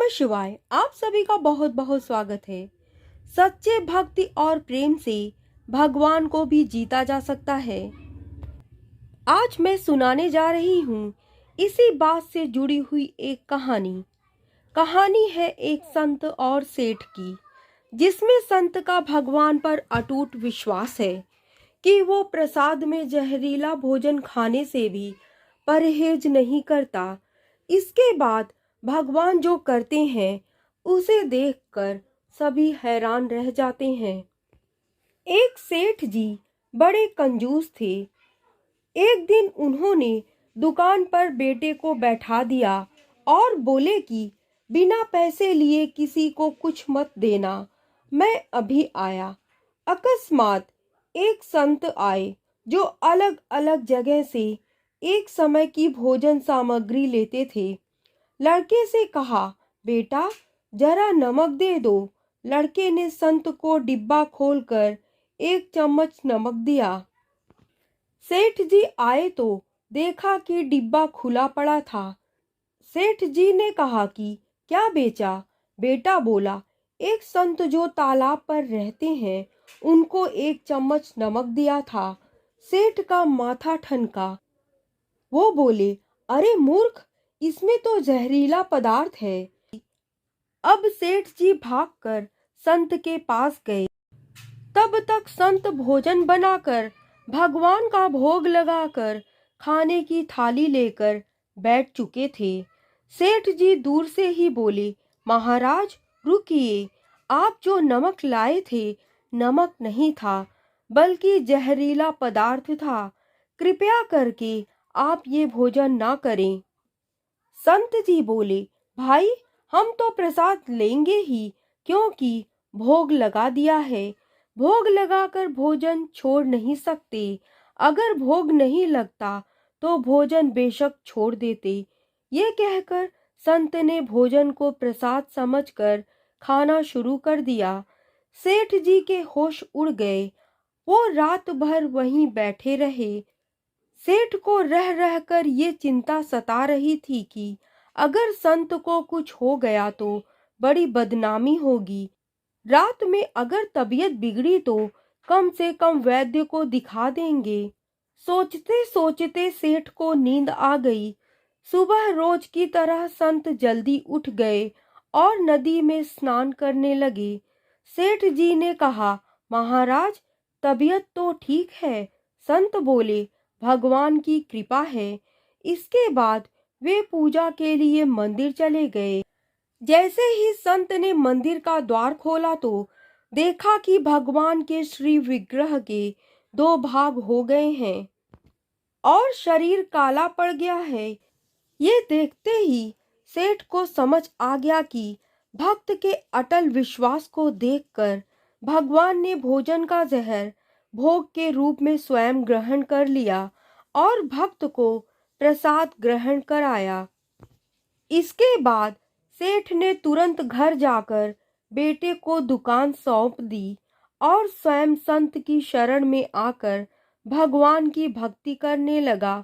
नमः शिवाय। आप सभी का बहुत बहुत स्वागत है। सच्चे भक्ति और प्रेम से भगवान को भी जीता जा सकता है। आज मैं सुनाने जा रही हूँ इसी बात से जुड़ी हुई एक कहानी है एक संत और सेठ की, जिसमें संत का भगवान पर अटूट विश्वास है कि वो प्रसाद में जहरीला भोजन खाने से भी परहेज नहीं करता। इसके बाद भगवान जो करते हैं उसे देखकर सभी हैरान रह जाते हैं। एक सेठ जी बड़े कंजूस थे। एक दिन उन्होंने दुकान पर बेटे को बैठा दिया और बोले कि बिना पैसे लिए किसी को कुछ मत देना, मैं अभी आया। अकस्मात एक संत आए जो अलग अलग जगह से एक समय की भोजन सामग्री लेते थे। लड़के से कहा, बेटा जरा नमक दे दो। लड़के ने संत को डिब्बा खोलकर एक चम्मच नमक दिया। सेठ जी आए तो देखा कि डिब्बा खुला पड़ा था। सेठ जी ने कहा कि क्या बेचा? बेटा बोला, एक संत जो तालाब पर रहते हैं उनको एक चम्मच नमक दिया था। सेठ का माथा ठनका। वो बोले, अरे मूर्ख, इसमें तो जहरीला पदार्थ है। अब सेठ जी भागकर संत के पास गए। तब तक संत भोजन बनाकर भगवान का भोग लगाकर खाने की थाली लेकर बैठ चुके थे। सेठ जी दूर से ही बोले, महाराज रुकिए, आप जो नमक लाए थे नमक नहीं था बल्कि जहरीला पदार्थ था। कृपया करके आप ये भोजन ना करें। संत जी बोले, भाई हम तो प्रसाद लेंगे ही, क्योंकि भोग लगा दिया है। भोग लगाकर भोजन छोड़ नहीं सकते। अगर भोग नहीं लगता तो भोजन बेशक छोड़ देते। ये कहकर संत ने भोजन को प्रसाद समझकर खाना शुरू कर दिया। सेठ जी के होश उड़ गए। वो रात भर वहीं बैठे रहे। सेठ को रह रहकर ये चिंता सता रही थी कि अगर संत को कुछ हो गया तो बड़ी बदनामी होगी। रात में अगर तबीयत बिगड़ी तो कम से कम वैद्य को दिखा देंगे। सोचते सोचते सेठ को नींद आ गई। सुबह रोज की तरह संत जल्दी उठ गए और नदी में स्नान करने लगे। सेठ जी ने कहा, महाराज तबीयत तो ठीक है। संत बोले, भगवान की कृपा है। इसके बाद वे पूजा के लिए मंदिर चले गए। जैसे ही संत ने मंदिर का द्वार खोला तो देखा कि भगवान के श्री विग्रह के दो भाग हो गए हैं और शरीर काला पड़ गया है। ये देखते ही सेठ को समझ आ गया कि भक्त के अटल विश्वास को देखकर भगवान ने भोजन का जहर भोग के रूप में स्वयं ग्रहण कर लिया और भक्त को प्रसाद ग्रहण कराया। इसके बाद सेठ ने तुरंत घर जाकर बेटे को दुकान सौंप दी और स्वयं संत की शरण में आकर भगवान की भक्ति करने लगा।